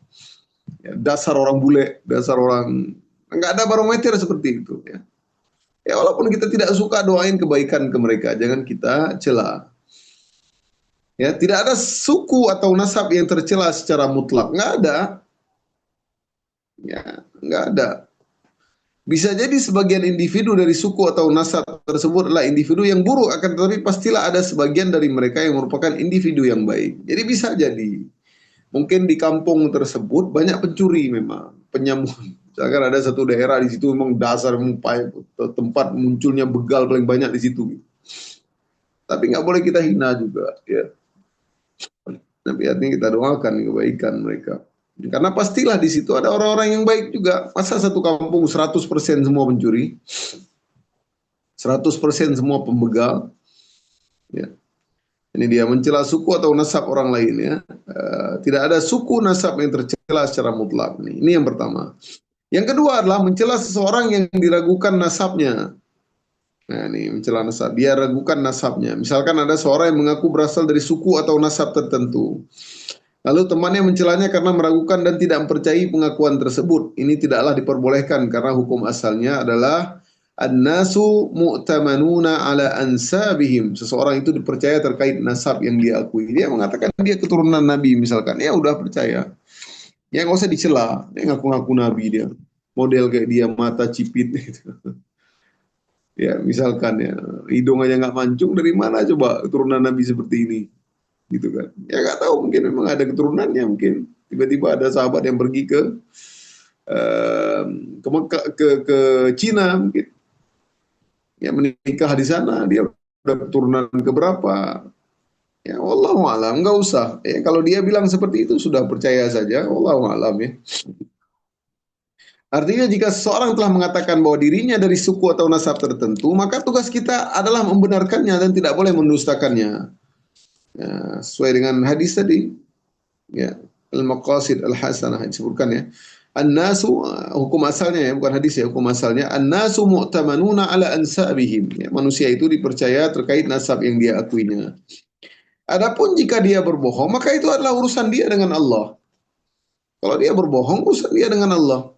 Ya, dasar orang bule, dasar orang nggak ada barometer seperti itu. Ya. Ya walaupun kita tidak suka, doain kebaikan ke mereka, jangan kita cela. Ya, tidak ada suku atau nasab yang tercela secara mutlak, nggak ada. Ya, nggak ada. Bisa jadi sebagian individu dari suku atau nasab tersebut adalah individu yang buruk, akan tetapi pastilah ada sebagian dari mereka yang merupakan individu yang baik. Jadi bisa jadi, mungkin di kampung tersebut banyak pencuri memang, penyamun. Misalkan ada satu daerah di situ memang dasar tempat munculnya begal paling banyak di situ. Tapi nggak boleh kita hina juga, ya. Tapi artinya kita doakan kebaikan mereka. Karena pastilah di situ ada orang-orang yang baik juga. Masa satu kampung 100% semua pencuri, 100% semua pembegal. Ya. Ini dia mencela suku atau nasab orang lain ya. Tidak ada suku nasab yang tercela secara mutlak. Ini yang pertama. Yang kedua adalah mencela seseorang yang diragukan nasabnya. Nah, ini mencela nasab. Dia ragukan nasabnya. Misalkan ada seorang yang mengaku berasal dari suku atau nasab tertentu. Lalu temannya mencelanya karena meragukan dan tidak mempercayai pengakuan tersebut. Ini tidaklah diperbolehkan karena hukum asalnya adalah an-nasu mu'tamanuna ala ansabihim. Seseorang itu dipercaya terkait nasab yang dia akui. Dia mengatakan dia keturunan Nabi misalkan. Ya udah percaya. Ya nggak usah dicela. Dia ngaku-ngaku Nabi dia. Model kayak dia, mata cipit gitu. Ya misalkan ya, hidung aja nggak mancung, dari mana coba keturunan Nabi seperti ini? Gitu kan. Ya nggak tahu, mungkin memang ada keturunannya, mungkin tiba-tiba ada sahabat yang pergi ke ke Cina mungkin. Ya menikah di sana, dia udah keturunan keberapa? Ya wallahu alam, nggak usah. Ya, kalau dia bilang seperti itu sudah percaya saja, wallahu alam ya. Artinya jika seseorang telah mengatakan bahwa dirinya dari suku atau nasab tertentu, maka tugas kita adalah membenarkannya dan tidak boleh mendustakannya. Ya, sesuai dengan hadis tadi, ya, al-maqasid al-hasanah disebutkan ya. An-nasu, hukum asalnya ya, bukan hadis ya, hukum asalnya an-nasu mu'tamanuna ala ansabihim. Ya, manusia itu dipercaya terkait nasab yang dia akuinya. Adapun jika dia berbohong, maka itu adalah urusan dia dengan Allah. Kalau dia berbohong, urusan dia dengan Allah.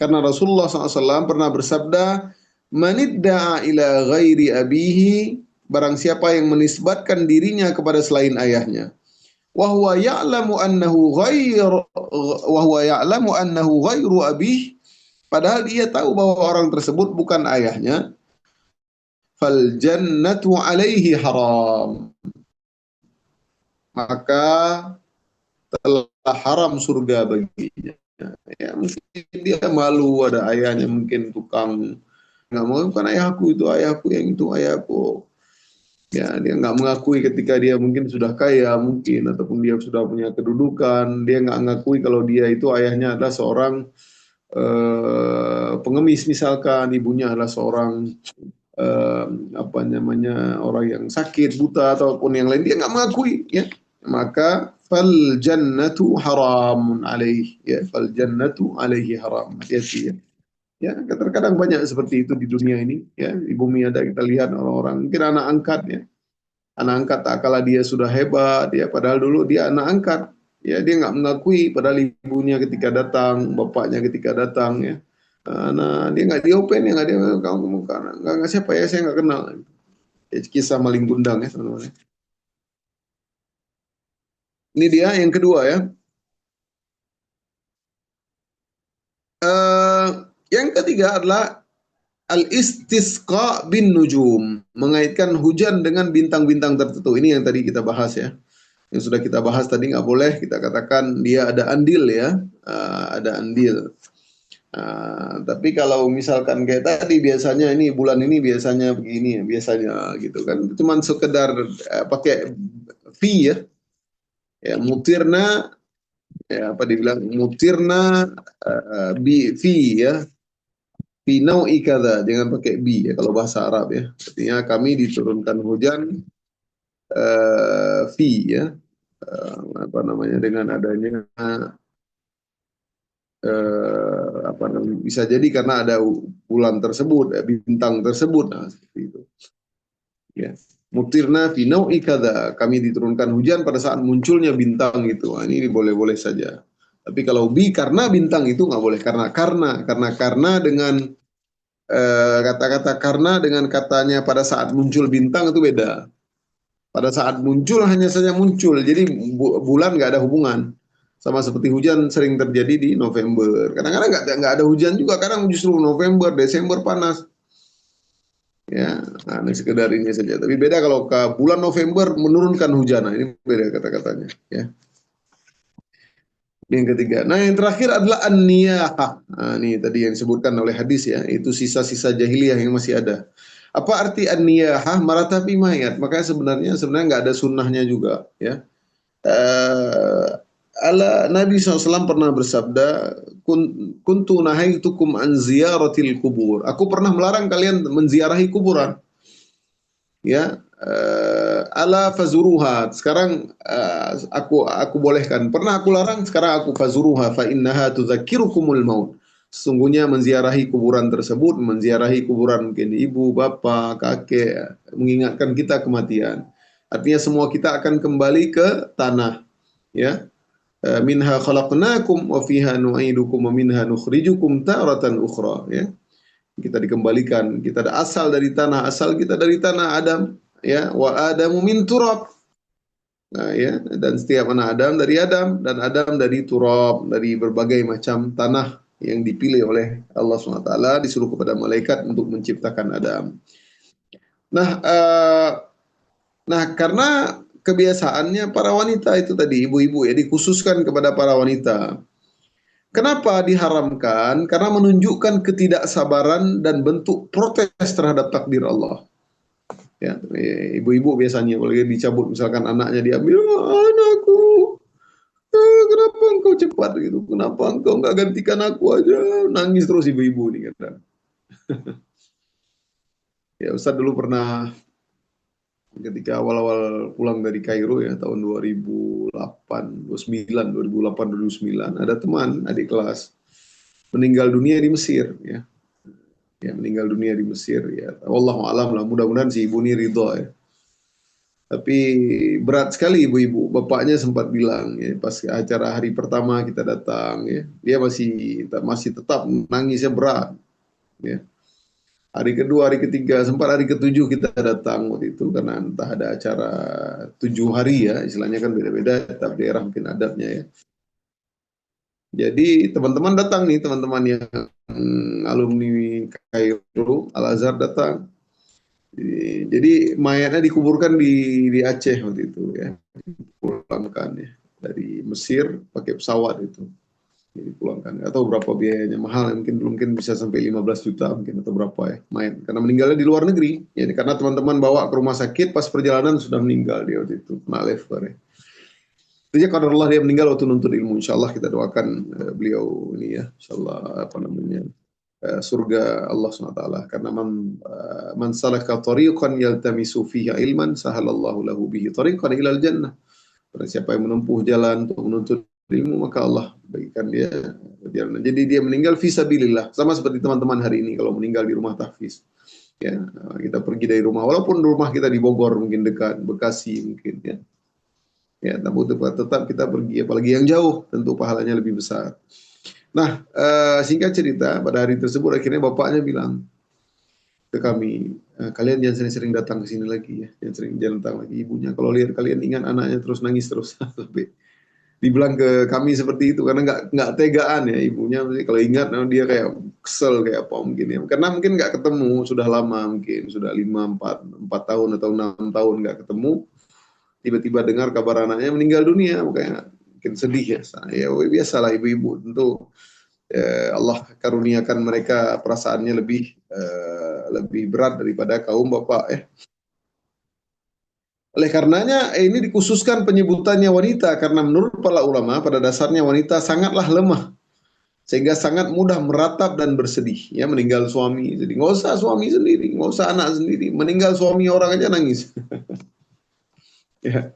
Karena Rasulullah SAW pernah bersabda, "Manidda'a ila ghairi abihi", barang siapa yang menisbatkan dirinya kepada selain ayahnya, wa huwa ya'lamu annahu ghairu abih, padahal dia tahu bahwa orang tersebut bukan ayahnya, fal jannatu alaihi haram, maka telah haram surga baginya. Ya, mungkin dia malu ada ayahnya, mungkin tukang, nggak mau, bukan ayahku, itu ayahku, yang itu ayahku. Ya, dia nggak mengakui ketika dia mungkin sudah kaya, mungkin, ataupun dia sudah punya kedudukan, dia nggak mengakui kalau dia itu ayahnya adalah seorang pengemis misalkan, ibunya adalah seorang eh, apa namanya, orang yang sakit, buta, ataupun yang lain, dia nggak mengakui, ya. Maka fal jannatu haramun alaih, ya, fal jannatu alaihi haram. Hati-hati, ya. Ya, terkadang banyak seperti itu di dunia ini, ya. Di bumi ada, kita lihat orang-orang mungkin anak angkat, ya. Anak angkat tak kala dia sudah hebat, ya, padahal dulu dia anak angkat, ya, dia nggak mengakui, padahal ibunya ketika datang, bapaknya ketika datang, ya. Nah, dia nggak diopen, ya, nggak dia, kamu nggak siapa ya, saya nggak kenal. Ya, kisah maling kundang, ya, teman-teman. Ini dia yang kedua, ya. Eh, yang ketiga adalah al-istisqa bin nujum, mengaitkan hujan dengan bintang-bintang tertentu. Ini yang tadi kita bahas, ya. Yang sudah kita bahas tadi, nggak boleh kita katakan dia ada andil, ya. Ada andil. Tapi kalau misalkan kayak tadi, biasanya ini bulan ini biasanya begini, ya, biasanya gitu kan, cuman sekedar pakai fee, ya, ya, mutirna, ya, apa dibilang, mutirna bi fi, ya, fi nau'i kadza, jangan pakai bi, ya, kalau bahasa Arab, ya, artinya kami diturunkan hujan fi, ya, apa namanya, dengan adanya apa namanya, bisa jadi karena ada bulan tersebut, bintang tersebut, nah, seperti itu, ya. Mutirna fi nau'i kadza, kami diturunkan hujan pada saat munculnya bintang itu. Nah, ini boleh-boleh saja. Tapi kalau bi karena bintang itu nggak boleh, karena dengan kata-kata karena dengan katanya pada saat muncul bintang itu beda. Pada saat muncul hanya saja muncul, jadi bulan nggak ada hubungan. Sama seperti hujan sering terjadi di November. Kadang-kadang nggak ada hujan juga, kadang justru November, Desember panas. Ya, nah, ini sekedar ini saja. Tapi beda kalau ke bulan November menurunkan hujan. Nah, ini beda kata-katanya. Ya. Ini yang ketiga. Nah, yang terakhir adalah an-niyahah. Nah, ini tadi yang disebutkan oleh hadis, ya. Itu sisa-sisa jahiliyah yang masih ada. Apa arti an-niyahah? Maratapi mayat. Makanya sebenarnya nggak ada sunnahnya juga. Ya. Eh, Nabi SAW pernah bersabda, kuntu nahaitukum an ziyaratil kubur. Aku pernah melarang kalian menziarahi kuburan. Ya, ala fazuruha, sekarang aku bolehkan, pernah aku larang, sekarang aku fazuruha fa innaha tudzakirukumul maut, sesungguhnya menziarahi kuburan tersebut, menziarahi kuburan mungkin ibu, bapak, kakek, mengingatkan kita kematian. Artinya semua kita akan kembali ke tanah, ya. Minha khalaqnakum wa fiha nu'idukum wa minha nukhrijukum taratan ukhra, ya. Kita dikembalikan, kita ada asal dari tanah, asal kita dari tanah Adam, ya, wa adamu min turab. Nah, ya, dan setiap anak Adam dari Adam, dan Adam dari turab, dari berbagai macam tanah yang dipilih oleh Allah SWT, disuruh kepada malaikat untuk menciptakan Adam. Nah, karena kebiasaannya para wanita itu tadi, ibu-ibu, ya, dikhususkan kepada para wanita. Kenapa diharamkan? Karena menunjukkan ketidaksabaran dan bentuk protes terhadap takdir Allah. Ya, ibu-ibu biasanya kalau dicabut misalkan anaknya, diambil, anakku, kenapa engkau cepat gitu? Kenapa engkau nggak gantikan aku aja? Nangis terus ibu-ibu nih, kata. Ya, Ustaz dulu pernah ketika awal-awal pulang dari Kairo, ya, tahun 2008, 2009, 2008, 2009, ada teman adik kelas meninggal dunia di Mesir, ya. Ya, meninggal dunia di Mesir, ya. Wallahu alam lah, mudah-mudahan si ibu ini ridho, ya. Tapi berat sekali ibu-ibu. Bapaknya sempat bilang ya, pas acara hari pertama kita datang ya, dia masih tetap nangisnya berat ya. Hari kedua, hari ketiga, sempat hari ketujuh kita datang waktu itu karena entah ada acara 7 hari ya, istilahnya kan beda-beda, tiap daerah mungkin adatnya ya. Jadi teman-teman datang nih, teman-teman yang alumni Kairo Al Azhar datang. Jadi mayatnya dikuburkan di Aceh waktu itu ya, pulangkan ya dari Mesir pakai pesawat itu. Jadi pulangkan. Atau berapa biayanya mahal, mungkin bisa sampai 15 juta mungkin atau berapa ya main karena meninggalnya di luar negeri. Jadi karena teman-teman bawa ke rumah sakit pas perjalanan sudah meninggal dia waktu itu kena lever ya. Itu karena Allah dia meninggal waktu nuntut ilmu. Insya Allah kita doakan beliau ini ya. Insya Allah apa namanya surga Allah SWT. Karena man salaka tariqan yaltamisu fihi ilman sahalallahu lahu bihi tariqan ilal jannah. Barang siapa yang menempuh jalan untuk menuntut ilmu maka Allah bagikan dia perjalanan. Jadi dia meninggal fisabilillah. Sama seperti teman-teman hari ini kalau meninggal di rumah tahfiz. Ya, kita pergi dari rumah walaupun rumah kita di Bogor mungkin dekat Bekasi mungkin ya. Ya, tapi tetap kita pergi apalagi yang jauh tentu pahalanya lebih besar. Nah, singkat cerita pada hari tersebut akhirnya bapaknya bilang ke kami, kalian jangan sering-sering datang ke sini lagi ya, jangan sering datang lagi. Ibunya kalau lihat kalian ingat anaknya terus nangis terus. Sampai dibilang ke kami seperti itu karena nggak tegaan ya ibunya. Kalau ingat dia kayak kesel kayak apa mungkin ya, karena mungkin nggak ketemu sudah lama, mungkin sudah 4 tahun atau 6 tahun nggak ketemu. Tiba-tiba dengar kabar anaknya meninggal dunia, makanya mungkin sedih ya. Ya biasalah ibu-ibu tentu Allah karuniakan mereka perasaannya lebih berat daripada kaum bapak ya. Oleh karenanya ini dikhususkan penyebutannya wanita karena menurut para ulama pada dasarnya wanita sangatlah lemah sehingga sangat mudah meratap dan bersedih ya meninggal suami. Jadi nggak usah suami sendiri, nggak usah anak sendiri, meninggal suami orang aja nangis. Ya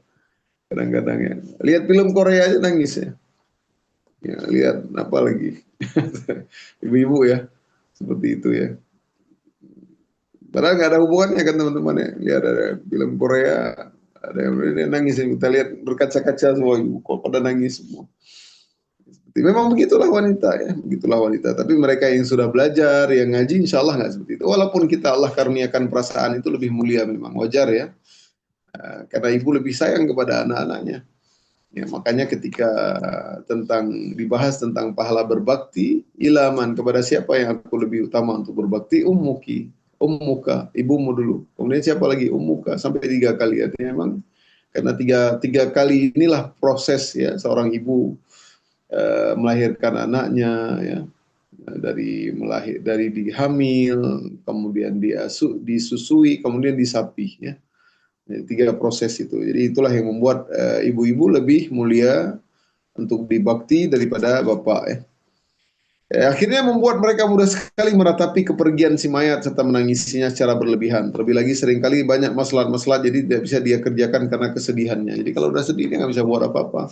kadang-kadang ya lihat film Korea aja nangis ya. Ya lihat apa lagi ibu-ibu ya seperti itu ya. Padahal nggak ada hubungannya kan teman-teman ya. Lihat ada film Korea, ada yang nangis. Kita lihat berkaca-kaca semua ibu kok pada nangis semua. Memang begitulah wanita ya, begitulah wanita. Tapi mereka yang sudah belajar, yang ngaji, insya Allah nggak seperti itu. Walaupun kita Allah karuniakan perasaan itu lebih mulia memang wajar ya. Karena ibu lebih sayang kepada anak-anaknya. Ya, makanya ketika dibahas tentang pahala berbakti, ilaman kepada siapa yang aku lebih utama untuk berbakti, ummuka, ibumu dulu. Kemudian siapa lagi? Ummuka, sampai 3 kali. Artinya memang karena tiga kali inilah proses ya seorang ibu melahirkan anaknya ya, dari dihamil, kemudian disusui, kemudian disapih ya. Jadi 3 proses itu. Jadi itulah yang membuat ibu-ibu lebih mulia untuk dibakti daripada bapak ya. Akhirnya membuat mereka mudah sekali meratapi kepergian si mayat serta menangisinya secara berlebihan. Terlebih lagi seringkali banyak masalah-masalah jadi tidak bisa dia kerjakan karena kesedihannya. Jadi kalau udah sedih dia nggak bisa buat apa-apa.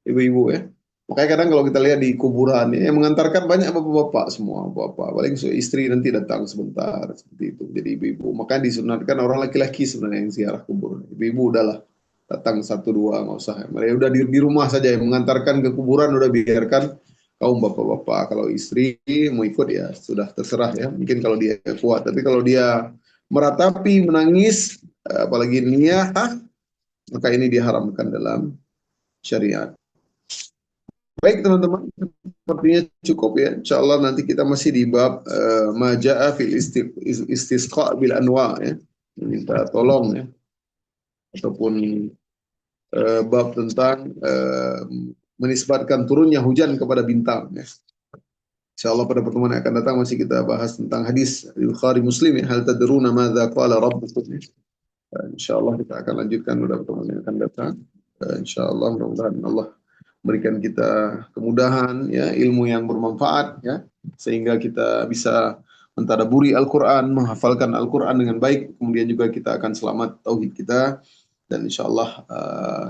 Ibu-ibu ya. Makanya kadang kalau kita lihat di kuburan ya, yang mengantarkan banyak bapak-bapak semua, bapak. Paling istri nanti datang sebentar seperti itu. Jadi ibu-ibu. Makanya disunatkan orang laki-laki sebenarnya yang ziarah kubur. Ibu-ibu udahlah datang 1-2 nggak usah. Mereka udah di rumah saja yang mengantarkan ke kuburan udah biarkan kaum bapak-bapak. Kalau istri mau ikut ya sudah terserah ya. Mungkin kalau dia kuat. Tapi kalau dia meratapi, menangis, apalagi niyah, maka ini diharamkan dalam syariat. Baik teman-teman, sepertinya cukup ya. Insya Allah nanti kita masih di bab maja'a fil istisqa bil anwa ya. Minta tolong ya. Ataupun bab tentang menisbatkan turunnya hujan kepada bintang ya. Insya Allah pada pertemuan yang akan datang masih kita bahas tentang hadis Bukhari Muslim ya. Hal tadruna madza qala rabbukum ya. Insya Allah kita akan lanjutkan pada pertemuan yang akan datang. Insya Allah mudah-mudahan Allah berikan kita kemudahan ya, ilmu yang bermanfaat ya, sehingga kita bisa mentadaburi Al-Qur'an, menghafalkan Al-Qur'an dengan baik, kemudian juga kita akan selamat tauhid kita dan insyaallah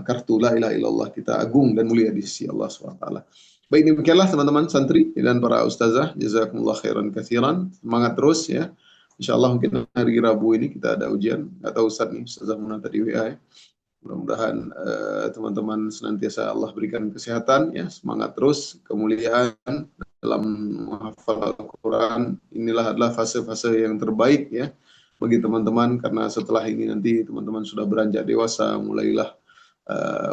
kartu la ilaha illallah kita agung dan mulia di sisi Allah Subhanahu wa taala. Baik, demikianlah teman-teman santri dan para ustazah, jazakumullah khairan katsiran. Semangat terus ya Insya Allah mungkin hari Rabu ini kita ada ujian. Nggak tahu Ustaz nih, Ustazah Muna tadi WA ya. Mudah-mudahan teman-teman senantiasa Allah berikan kesehatan, ya, semangat terus, kemuliaan dalam menghafal Al-Quran. Inilah adalah fase-fase yang terbaik ya bagi teman-teman, karena setelah ini nanti teman-teman sudah beranjak dewasa, mulailah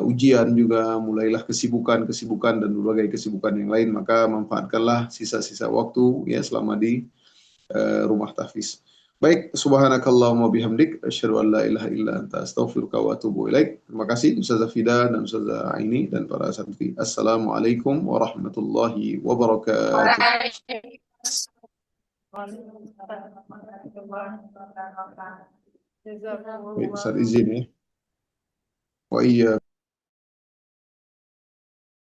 ujian juga, mulailah kesibukan-kesibukan dan berbagai kesibukan yang lain, maka manfaatkanlah sisa-sisa waktu ya selama di rumah tahfiz. Baik, subhanakallahumma bihamdik, asyhadu an la ilaha illa anta, astaghfiruka wa atubu ilaik. Terima kasih Ustazah Fida dan Ustazah Aini dan para santri. Assalamualaikum warahmatullahi wabarakatuh. Baik, Ustaz izin ya. Wa iya.